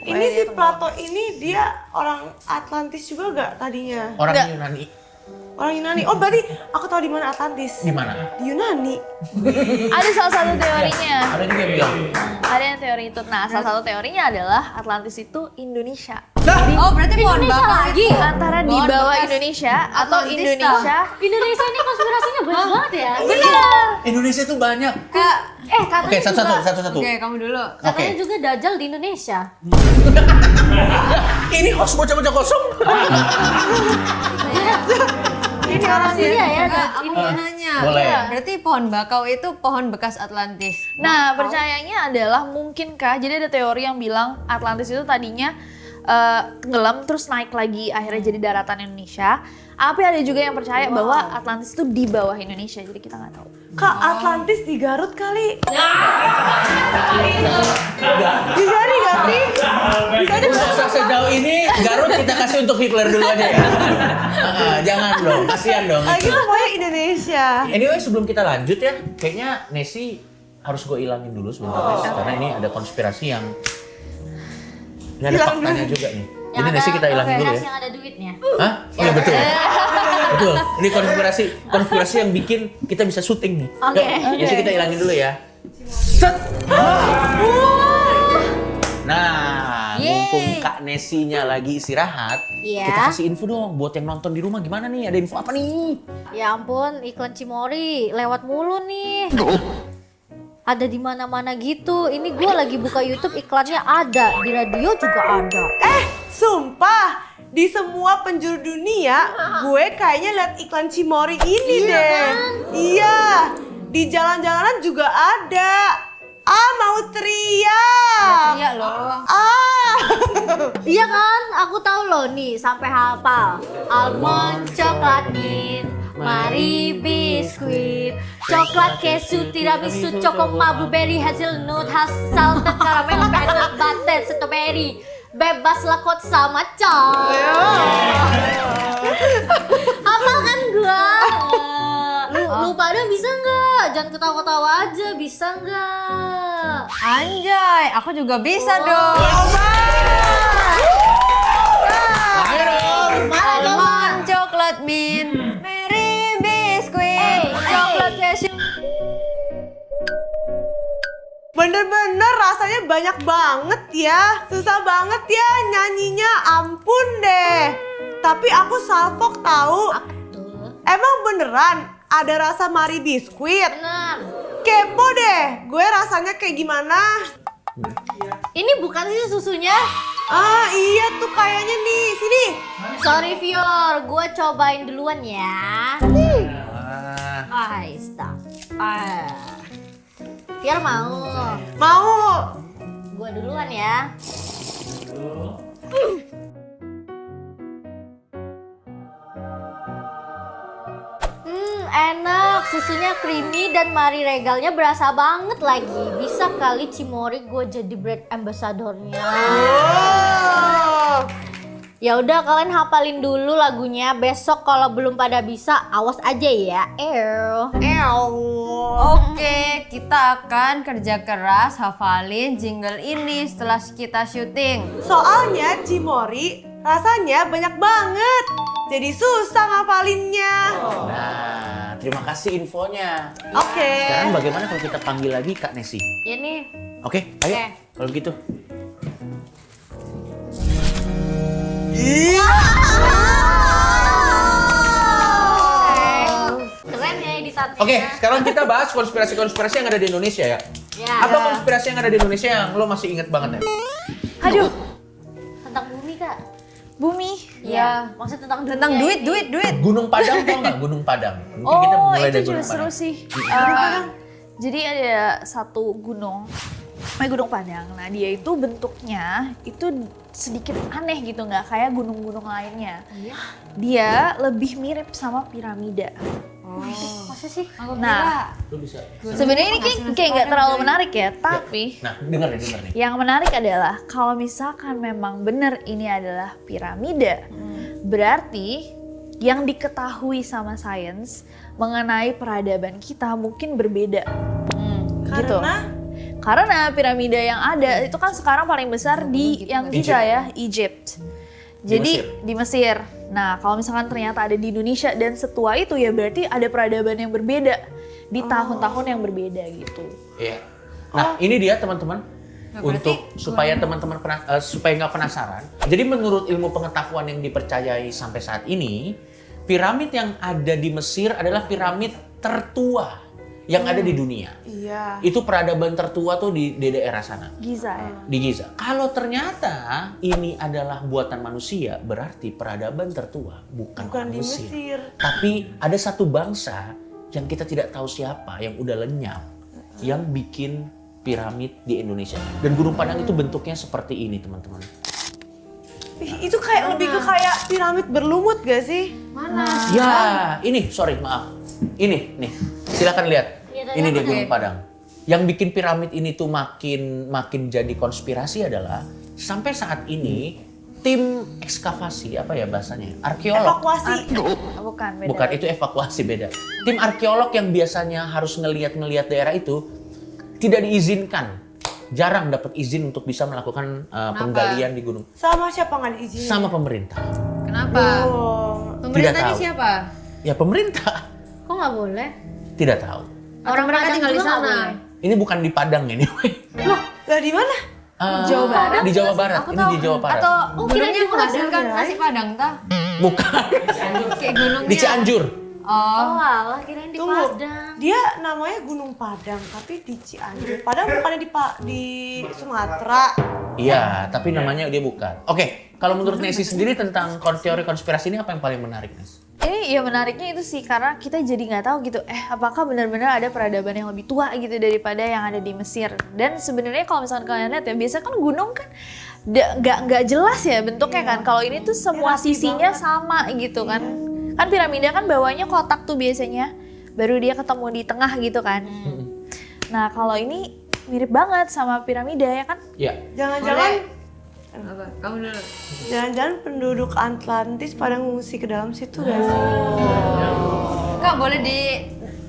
G: Ini si Plato ini dia orang Atlantis juga gak tadinya?
A: Orang
B: Nggak.
A: Yunani
G: Orang Yunani. Oh berarti aku tahu di mana Atlantis.
A: di mana?
G: Di Yunani.
B: Ada salah satu teorinya.
A: Ada juga yang bilang.
B: Ada yang teori itu. Nah, salah satu teorinya adalah Atlantis itu Indonesia.
D: Oh, berarti pohon
C: Indonesia
D: bakau
C: lagi.
D: itu
B: Antara di
D: pohon
B: bawah
D: bekas
B: Indonesia atau
D: Atlantis
B: Indonesia.
C: Indonesia ini konspirasinya banyak banget ya.
B: Benar.
A: Indonesia tuh banyak.
D: Kak,
C: Katanya
A: Oke,
C: juga,
A: satu-satu.
D: oke kamu dulu.
C: katanya
A: Oke.
C: juga Dajjal di Indonesia.
A: Ini host bocah-bocah kosong.
C: Ini orang Syria ya.
D: Kak, aku mau nanya.
A: Boleh.
D: Berarti pohon bakau itu pohon bekas Atlantis.
B: Nah, percayanya adalah mungkinkah, jadi ada teori yang bilang Atlantis itu tadinya tenggelam terus naik lagi akhirnya jadi daratan Indonesia. Tapi ada juga yang percaya bahwa Atlantis itu di bawah Indonesia, jadi kita nggak tahu.
G: Kak Atlantis di Garut kali. Di Garut gak sih?
A: Sejauh ini Garut kita kasih untuk Hitler dulu aja ya. Jangan dong, kasihan dong.
G: Lagi pokoknya Indonesia.
A: Anyway, sebelum kita lanjut ya, kayaknya Nessie harus gue ilangin dulu sebentar Nes, karena ini ada konspirasi yang nggak ada
G: Hilang
A: faktanya
G: dulu.
A: juga nih. Jadi Nessie kita ilangin dulu ya.
C: Yang ada duitnya.
A: Hah? Iya betul. Betul. Ini konspirasi yang bikin kita bisa syuting nih.
C: Oke.
A: Yuk, Nessie kita ilangin dulu ya. Set. Nah, mumpung Kak Nessie-nya lagi istirahat,
C: Iya.
A: kita kasih info dong buat yang nonton di rumah gimana nih? Ada info apa nih?
C: Ya ampun, iklan Cimori lewat mulu nih. Ada di mana-mana gitu. Ini gue lagi buka YouTube iklannya ada, di radio juga ada.
G: Sumpah, di semua penjuru dunia, gue kayaknya liat iklan Cimori ini deh. Iya, di jalan-jalanan juga ada. Mau teriak.
D: Iya loh.
C: Iya kan? Aku tahu loh nih sampai hafal. Almond, coklat mint, mari biskuit, coklat kesu, tiramisu, cokoma, blueberry, hazelnut, salted caramel, peanut butter, strawberry. Bebas lakot sama cok. Hafal kan gua? Lu pada bisa nggak? Jangan ketawa-ketawa aja, bisa nggak?
D: Anjay, aku juga bisa dong.
A: Ayo dong.
D: Almond, coklat mint, Mary biskuit, coklat cashew.
G: Bener-bener rasanya banyak banget ya. Susah banget ya nyanyinya, ampun deh. Tapi aku salfok tahu. Emang beneran ada rasa mari biskuit?
C: Benar.
G: Kepo deh, gue rasanya kayak gimana?
C: Ini bukan sih susunya?
G: Iya tuh kayaknya nih, sini.
C: Sorry Fior, gue cobain duluan ya. Stop. Fior mau?
G: Mau.
C: Gue duluan ya. Enak, susunya creamy dan mari regalnya berasa banget lagi. Bisa kali Cimori gue jadi brand ambassadornya. Ya udah kalian hafalin dulu lagunya. Besok kalau belum pada bisa, awas aja ya.
D: Oke, kita akan kerja keras hafalin jingle ini setelah kita syuting.
G: Soalnya Cimori rasanya banyak banget. Jadi susah ngapalinnya.
A: Nah, terima kasih infonya.
G: Oke.
A: Sekarang bagaimana kalau kita panggil lagi Kak Nessie?
C: Ya nih.
A: Oke, ayo.
C: Oke.
A: Kalau gitu.
C: Keren ya editannya.
A: Oke, sekarang kita bahas konspirasi-konspirasi yang ada di Indonesia ya.
C: Ya.
A: Apa konspirasi yang ada di Indonesia yang lo masih inget banget ya?
B: Aduh,
C: Tentang bumi kak.
B: bumi.
C: Ya. Maksud tentang dunia
D: Tentang duit,
C: ini.
D: duit.
A: Gunung Padang tau nggak? Gunung Padang. Mungkin kita
B: Oh,
A: mulai
B: itu
A: dari
B: juga
A: Gunung
B: seru
A: Padang.
B: sih. Jadi ada satu gunung, Gunung Padang. Nah dia itu bentuknya itu sedikit aneh gitu, nggak kayak gunung-gunung lainnya. Dia lebih mirip sama piramida.
C: Masa sih?
B: Nah,
A: Lu bisa.
B: sebenarnya ini kayak nggak terlalu menarik ya, tapi
A: Nah, denger nih.
B: yang menarik adalah kalau misalkan memang benar ini adalah piramida, berarti yang diketahui sama sains mengenai peradaban kita mungkin berbeda. Gitu. Karena piramida yang ada itu kan sekarang paling besar di yang Giza ya, Egypt. Jadi di Mesir. Nah, kalau misalkan ternyata ada di Indonesia dan setua itu ya berarti ada peradaban yang berbeda di tahun-tahun yang berbeda gitu.
A: Iya. Nah, ini dia teman-teman. Untuk supaya teman-teman supaya nggak penasaran. Jadi menurut ilmu pengetahuan yang dipercayai sampai saat ini, piramid yang ada di Mesir adalah piramid tertua yang ada di dunia.
G: Iya.
A: Itu peradaban tertua tuh di daerah sana.
B: Giza ya.
A: Di Giza. Kalau ternyata ini adalah buatan manusia, berarti peradaban tertua bukan orang
G: di
A: Mesir.
G: Mesir.
A: Tapi ada satu bangsa yang kita tidak tahu siapa, yang udah lenyap, yang bikin piramid di Indonesia. Dan Gunung Padang itu bentuknya seperti ini, teman-teman.
G: Itu kayak lebih ke kayak piramid berlumut gak sih?
A: Ya, ini, sorry, maaf. Ini, nih. Silakan lihat. Ini dia Gunung Padang. Yang bikin piramid ini tuh makin jadi konspirasi adalah sampai saat ini tim ekskavasi, apa ya bahasanya? Arkeolog.
G: Evakuasi.
B: Bukan, beda.
A: Bukan, itu evakuasi, beda. Tim arkeolog yang biasanya harus ngeliat daerah itu tidak diizinkan. Jarang dapat izin untuk bisa melakukan penggalian di gunung.
G: Sama siapa nggak diizinin?
A: Sama pemerintah.
D: Kenapa? Pemerintah ini
A: tahu.
D: siapa?
A: Ya pemerintah.
C: Kok nggak boleh?
A: Tidak tahu.
D: Orang mereka
C: Padang
D: tinggal di
C: juga nggak
D: sana.
C: boleh.
A: Ini bukan di Padang ini.
G: Loh, lah di mana?
B: Jawa Barat.
A: Di Jawa Barat. Ini di Jawa Barat.
D: Atau
C: Oh,
D: gunungnya
C: kirain di
D: menghasilkan
C: Padang,
D: nasi padang tah?
A: Bukan.
D: Kayak gunungnya.
A: Di Cianjur.
C: Oh alah, kirain di
G: Tunggu,
C: Padang.
G: dia namanya Gunung Padang, tapi di Cianjur. Padang bukannya di Sumatera.
A: Iya, tapi namanya dia bukan. Oke, kalau menurut Nessie sendiri tentang teori konspirasi ini apa yang paling menarik, Nes?
B: Ini ya menariknya itu sih karena kita jadi nggak tahu gitu, apakah benar-benar ada peradaban yang lebih tua gitu daripada yang ada di Mesir. Dan sebenarnya kalau misalkan kalian lihat ya, biasa kan gunung kan nggak jelas ya bentuknya kan. Kalau ini tuh semua sisinya sama gitu kan. Kan piramida kan bawahnya kotak tuh biasanya, baru dia ketemu di tengah gitu kan. Nah kalau ini mirip banget sama piramida ya kan?
A: Iya.
G: Jangan-jangan
D: Apa? Kamu dulu.
G: jangan-jangan penduduk Atlantis pada ngungsi ke dalam situ gak sih?
D: Kak, boleh di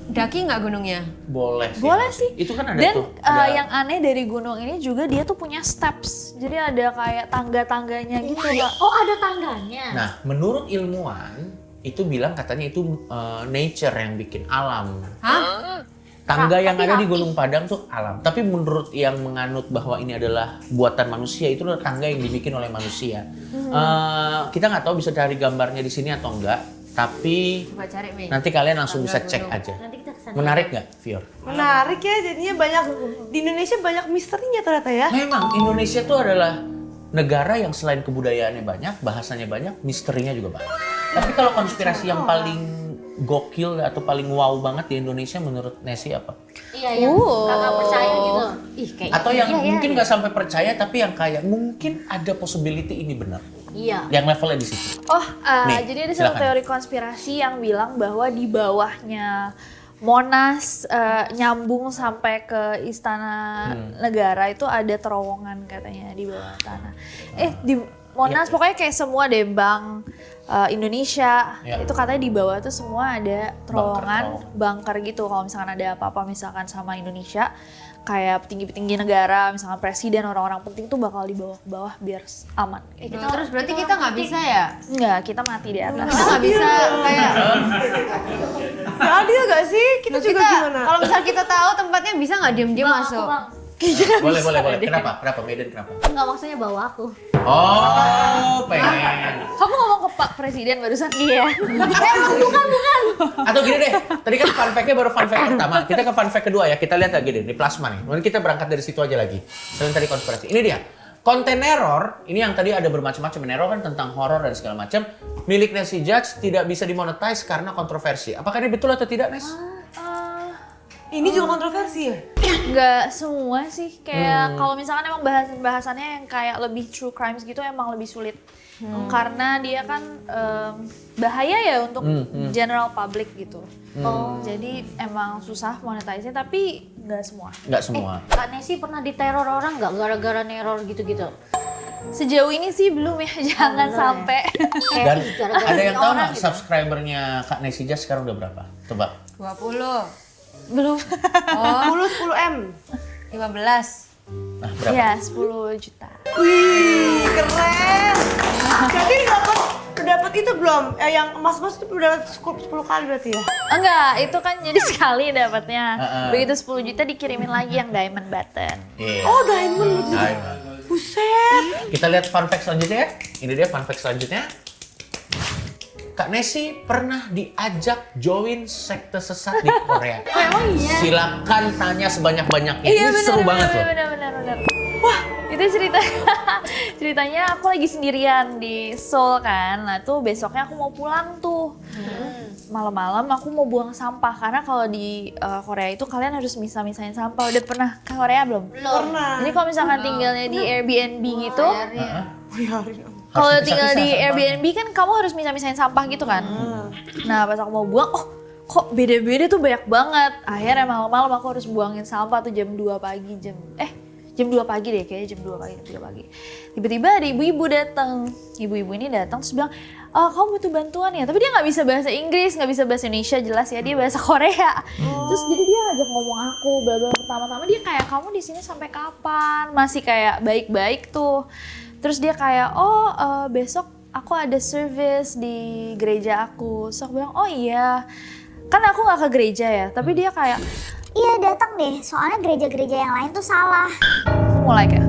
D: daki nggak gunungnya?
A: Boleh sih.
B: Boleh sih.
A: Itu kan ada
B: Dan
A: tuh. Ada
B: yang aneh dari gunung ini juga dia tuh punya steps. Jadi ada kayak tangga-tangganya gitu. Kak.
C: Oh ada tangganya.
A: Nah, menurut ilmuwan itu bilang katanya itu nature yang bikin alam.
D: Hah?
A: Tangga yang ada di Gunung Padang tuh alam. Tapi menurut yang menganut bahwa ini adalah buatan manusia, itu adalah tangga yang dibikin oleh manusia. Kita nggak tahu bisa cari gambarnya di sini atau enggak. Tapi
D: Coba cari, Mi.
A: nanti kalian langsung bisa cek aja.
C: Nanti kita kesana.
A: Menarik nggak, Fior?
G: Menarik ya, jadinya banyak di Indonesia banyak misterinya ternyata ya.
A: Memang Indonesia tuh adalah negara yang selain kebudayaannya banyak, bahasanya banyak, misterinya juga banyak. Tapi kalau konspirasi yang paling gokil atau paling wow banget di Indonesia menurut Nessie apa?
C: Iya yang kakak percaya gitu. Ih kayak
A: Atau yang mungkin nggak sampai percaya tapi yang kayak mungkin ada possibility ini benar.
C: Iya.
A: Yang levelnya di situ.
B: Oh,
A: Nih,
B: jadi ada satu
A: silakan.
B: teori konspirasi yang bilang bahwa di bawahnya Monas nyambung sampai ke Istana Negara itu ada terowongan katanya di bawah tanah. Di Monas pokoknya kayak semua deh bank Indonesia itu katanya di bawah tuh semua ada terowongan bunker gitu. Kalau misalkan ada apa-apa misalkan sama Indonesia kayak petinggi-petinggi negara, misalkan presiden, orang-orang penting tuh bakal dibawa ke bawah biar aman.
D: Terus berarti kita nggak bisa ya?
B: Enggak, kita mati di atas.
D: Kita nggak bisa kayak
G: Gak adil gak sih? Kita juga gimana?
D: Kalau misal kita tahu tempatnya bisa nggak diam-diam masuk?
A: Boleh. Kenapa? Medan kenapa?
C: Enggak maksudnya bawa aku.
A: Oh, pengen.
B: Kamu ngomong ke Pak Presiden barusan? Iya.
C: Bukan.
A: Atau gini deh, tadi kan fun fact-nya baru fun fact pertama. Kita ke fun fact kedua ya, kita lihat lagi deh, di plasma nih. Nanti kita berangkat dari situ aja lagi. Selain tadi konspirasi. Ini dia. Konten error, ini yang tadi ada bermacam-macam. Error kan tentang horor dan segala macam. Milik Nessie Judge tidak bisa dimonetize karena kontroversi. Apakah ini betul atau tidak, Nes?
G: Ini juga kontroversi ya?
B: Nggak semua sih, kayak kalau misalkan emang bahasannya yang kayak lebih true crimes gitu emang lebih sulit. Karena dia kan bahaya ya untuk general public gitu. Jadi emang susah monetize-nya, tapi nggak semua.
A: Nggak semua.
C: Kak Nesi pernah diteror orang nggak gara-gara neror gitu-gitu?
B: Sejauh ini sih belum ya, jangan sampai.
A: Dan
C: gara-gara
A: ada yang tahu
C: orang
A: nggak
C: gitu.
A: subscribernya Kak Nesija sekarang udah berapa? Tebak.
D: 20.
B: Belum.
G: 10M.
D: 15.
A: Nah, berapa?
B: Ya, 10 juta.
G: Wih, keren. Jadi dapat itu belum? Yang emas-emas itu udah dapat 10 kali berarti ya?
B: Enggak, itu kan jadi sekali dapatnya.
A: Heeh.
B: Begitu 10 juta dikirimin lagi yang diamond button.
A: Iya.
G: Oh, diamond.
A: Diamond.
G: Buset.
A: Kita lihat fun fact selanjutnya ya. Ini dia fun fact selanjutnya. Kak Nesi pernah diajak join sekte sesat di Korea.
B: Emang iya?
A: Silakan tanya sebanyak-banyaknya.
B: Iya,
A: Ini seru banget loh.
B: benar. Wah, itu ceritanya aku lagi sendirian di Seoul kan. Nah tuh besoknya aku mau pulang tuh. Malam-malam aku mau buang sampah karena kalau di Korea itu kalian harus misah-misahin sampah. Udah pernah ke Korea belum?
G: Pernah.
B: Jadi kalau misalkan tinggalnya di Airbnb gitu,
A: Harus
B: kalau tinggal
A: dipisah-pisah
B: di
A: sampah.
B: Airbnb kan kamu harus misah-misahin sampah gitu kan. Nah pas aku mau buang, oh kok beda-beda tuh banyak banget. Akhirnya malam-malam aku harus buangin sampah tuh jam 2 pagi, jam 2 pagi deh kayaknya, jam 2 pagi, jam 3 pagi. Tiba-tiba ada ibu-ibu datang. Ibu-ibu ini datang terus bilang, kamu butuh bantuan ya? Tapi dia nggak bisa bahasa Inggris, nggak bisa bahasa Indonesia, jelas ya dia bahasa Korea. Terus jadi dia ngajak ngomong aku, bla bla. Pertama-tama dia kayak, kamu di sini sampai kapan? Masih kayak baik-baik tuh. Terus dia kayak, besok aku ada service di gereja aku. Terus aku bilang, oh iya. Kan aku nggak ke gereja ya, tapi dia kayak,
C: Iya datang deh, soalnya gereja-gereja yang lain tuh salah.
B: mulai kayak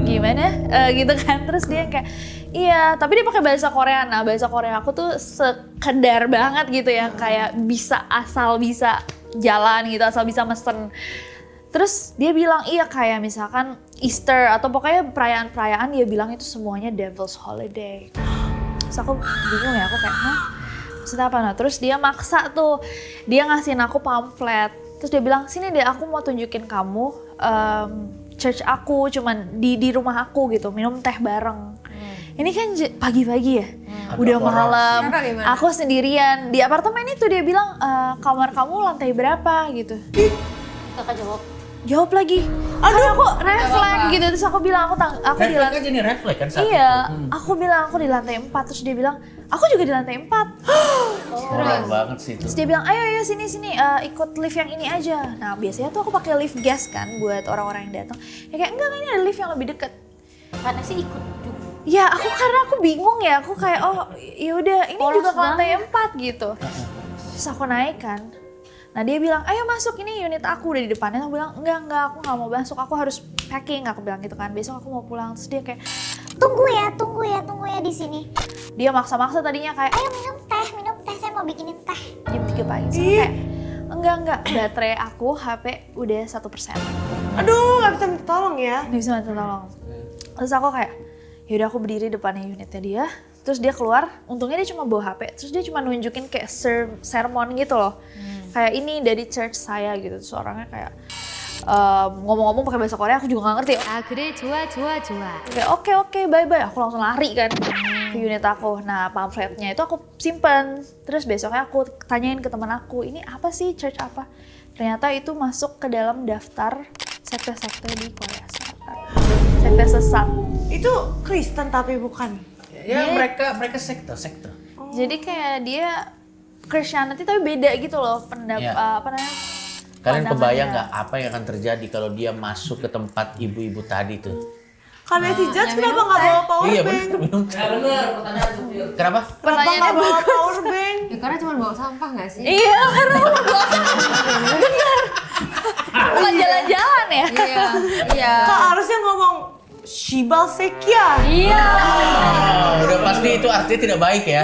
B: gimana gitu kan. Terus dia kayak iya, tapi dia pakai bahasa Korea. Nah bahasa Korea aku tuh sekedar banget gitu ya, kayak asal bisa jalan gitu, asal bisa mesen. Terus dia bilang iya kayak misalkan Easter atau pokoknya perayaan-perayaan, dia bilang itu semuanya devil's holiday. Terus aku bingung ya, aku kayak hah? Maksudnya apa? Nah terus dia maksa tuh, dia ngasihin aku pamflet. Terus dia bilang, sini deh aku mau tunjukin kamu church aku, cuman di rumah aku gitu, minum teh bareng. Ini kan pagi-pagi ya, udah malam,
D: Kakak gimana?
B: aku sendirian. Di apartemen itu dia bilang, kamar kamu lantai berapa gitu.
C: Kakak
B: Jawab lagi, aduh aku refleks gitu. Terus aku bilang, aku di
A: Refleks
B: lantai,
A: aja nih, refleks kan saat
B: iya,
A: itu.
B: aku bilang aku di lantai 4. Terus dia bilang, aku juga di lantai 4.
A: Keren banget sih itu.
B: Terus dia bilang, ayo sini ikut lift yang ini aja. Nah biasanya tuh aku pakai lift gas kan buat orang-orang yang datang. Ya kayak enggak, ini ada lift yang lebih deket.
C: Karena sih ikut juga.
B: Ya karena aku bingung ya, aku kayak yaudah ini
C: Polos
B: juga ke lantai 4 gitu. Terus aku naik kan. Nah dia bilang, ayo masuk, ini unit aku udah di depannya. Aku bilang, enggak aku nggak mau masuk, aku harus packing. Aku bilang gitu kan, besok aku mau pulang. Terus dia kayak,
C: Tunggu ya di sini.
B: dia maksa-maksa tadinya kayak,
C: Ayo minum teh, saya mau bikinin teh.
B: jam 3 pagi. Terus aku kayak, enggak, baterai aku HP udah 1%.
G: Aduh, nggak bisa minta tolong ya.
B: Nggak bisa minta tolong. Terus aku kayak, yaudah aku berdiri depannya unitnya dia. Terus dia keluar, untungnya dia cuma bawa HP. Terus dia cuma nunjukin kayak sermon gitu loh. Kayak ini dari church saya gitu. Terus orangnya kayak ngomong-ngomong pakai bahasa Korea, aku juga gak ngerti.
D: 그래 좋아.
B: Kayak oke, bye. Aku langsung lari kan ke unit aku. Nah pamfletnya itu aku simpen. Terus besoknya aku tanyain ke teman aku, ini apa sih, church apa? Ternyata itu masuk ke dalam daftar sekte-sekte di Korea Selatan. Sekte sesat.
G: Itu Kristen tapi bukan.
A: Ya mereka sekte.
B: Jadi kayak dia Christianity tapi beda gitu loh
A: Iya.
B: apa namanya?
A: Kalian
B: pandangannya.
A: kebayang nggak apa yang akan terjadi kalau dia masuk ke tempat ibu-ibu tadi tuh?
G: Karena si Judge kenapa nggak bawa power
A: Iya
G: bank?
A: benar, minum. Kenapa?
G: Kenapa nggak bawa power bank?
D: Ya karena cuma bawa sampah nggak sih?
B: Iya, karena aku benar. Bukan jalan-jalan ya?
D: Iya.
G: Kak harusnya ngomong Shibal Sekia.
B: Iya.
A: Udah pasti itu artinya tidak baik ya.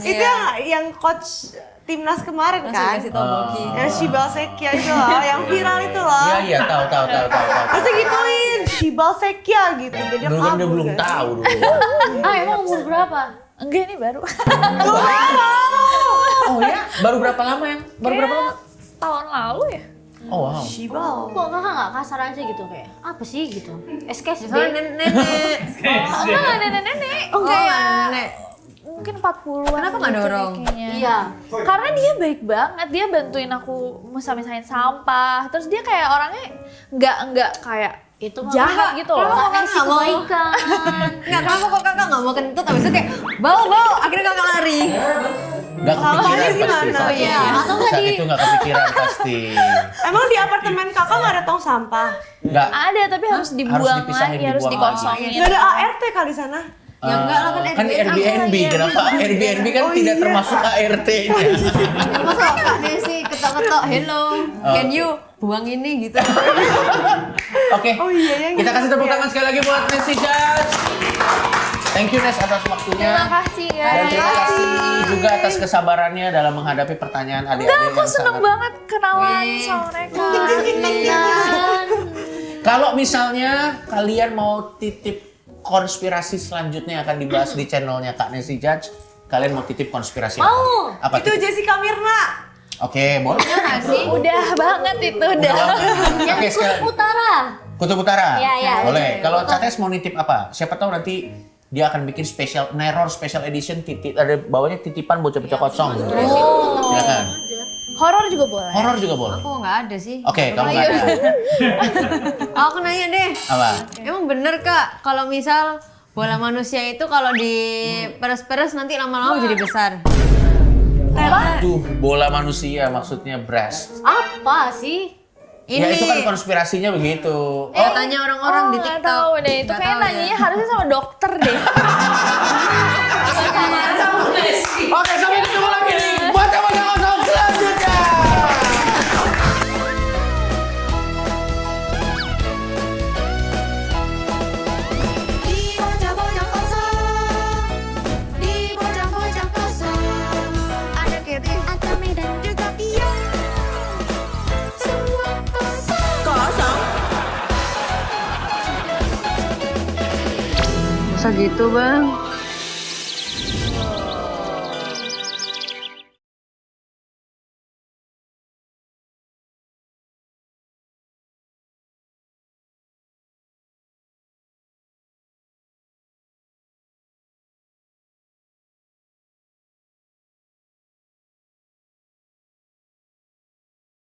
G: Itu yang coach timnas kemarin kan?
D: Kasih tau Boki.
G: Yang Shibal Sekia itu loh, yang viral itu loh.
A: Iya, tahu.
G: Terus gituin Shibal Sekia gitu. Jadi dia
A: Dulu kan dia
G: kabur,
A: belum
G: kan?
A: tahu dulu.
B: Emang umur berapa? Enggak, ini baru.
A: Oh ya? Baru berapa lama yang? Baru berapa lama?
B: Tahun lalu ya?
A: Oh wow.
G: Shibao.
C: Kok kakak nggak kasar aja gitu kayak apa sih gitu? SKSD.
D: Soalnya nenek.
B: Enggak nenek-nenek.
D: Oh,
B: Kayak
D: nenek.
B: mungkin 40-an.
D: Kenapa nggak
B: gitu
D: dorong?
B: deh kayaknya.
C: Iya.
B: Karena dia baik banget, dia bantuin aku misah-misahin sampah. Terus dia kayak orangnya nggak kayak
C: Itu mah
B: jahat gitu loh.
D: Kenapa kakak
C: kasih
D: nggak mau?
C: kebaikan.
D: Nggak, kenapa kok kakak nggak mau kentut? Abis itu kayak bau, akhirnya kakak lari.
A: Nggak kepikiran
G: gimana?
A: pasti.
C: Oh iya. Atau nggak
A: Saat
C: di
A: itu nggak kepikiran pasti.
G: Emang di apartemen kakak nggak ada tong sampah?
A: Nggak.
B: Ada tapi harus dibuang
A: dipisahin,
B: lagi, harus
A: dibuang
B: dikosongin.
G: Nggak ada ART kali di sana?
D: Ya enggak lah, kan
A: Kan Airbnb. Kenapa Airbnb kan tidak termasuk ART-nya?
D: Masa Kak Desi ketok-ketok, hello, can you buang ini gitu.
A: Oke.
G: Oh iya ya.
A: Kita kasih tepuk tangan sekali lagi buat Nancy Judge. Thank you Nes atas waktunya.
B: Terima kasih
A: Dan
B: guys.
A: terima kasih juga atas kesabarannya dalam menghadapi pertanyaan adik-adik
B: Enggak, aku
A: yang
B: seneng
A: sangat.
B: banget kenalan sama mereka.
A: Kalau misalnya kalian mau titip konspirasi selanjutnya yang akan dibahas di channelnya Kak Nancy Judge, kalian mau titip konspirasi
C: Mau.
A: apa?
G: Itu
A: titip?
G: Jessica Mirna.
A: Oke, boleh.
B: Udah banget itu udah.
C: Yang
A: Oke, sekali.
C: Kutub Utara.
A: Kutub Utara.
C: Iya, iya.
A: Boleh. Kalau Cates mau nitip apa? Siapa tahu nanti dia akan bikin Neror special edition ada bawahnya titipan bocah-bocah kosong. Ya kan?
B: Horor juga boleh.
A: Horor juga boleh.
D: Aku nggak ada sih.
A: Oke, kamu nggak ada.
D: Aku nanya deh,
A: Apa?
D: emang bener Kak kalau misal bola manusia itu kalau diperes-peres nanti lama-lama jadi besar?
A: Aduh, bola manusia maksudnya breast.
C: Apa sih?
A: Ya itu kan konspirasinya begitu.
D: Katanya orang-orang di
B: nggak
D: TikTok.
B: tahu deh, itu
D: Nggak
B: kayak
D: tahu ya.
B: nanyanya harusnya sama dokter deh.
A: Oke, sampai ketemu lagi di Bocah-Bocah Kosong selanjutnya.
J: Di bocah-bocah kosong, di bocah-bocah kosong, ada Kety, ada Medan, juga Pia. Semua kosong. Kosong.
D: Masa gitu bang?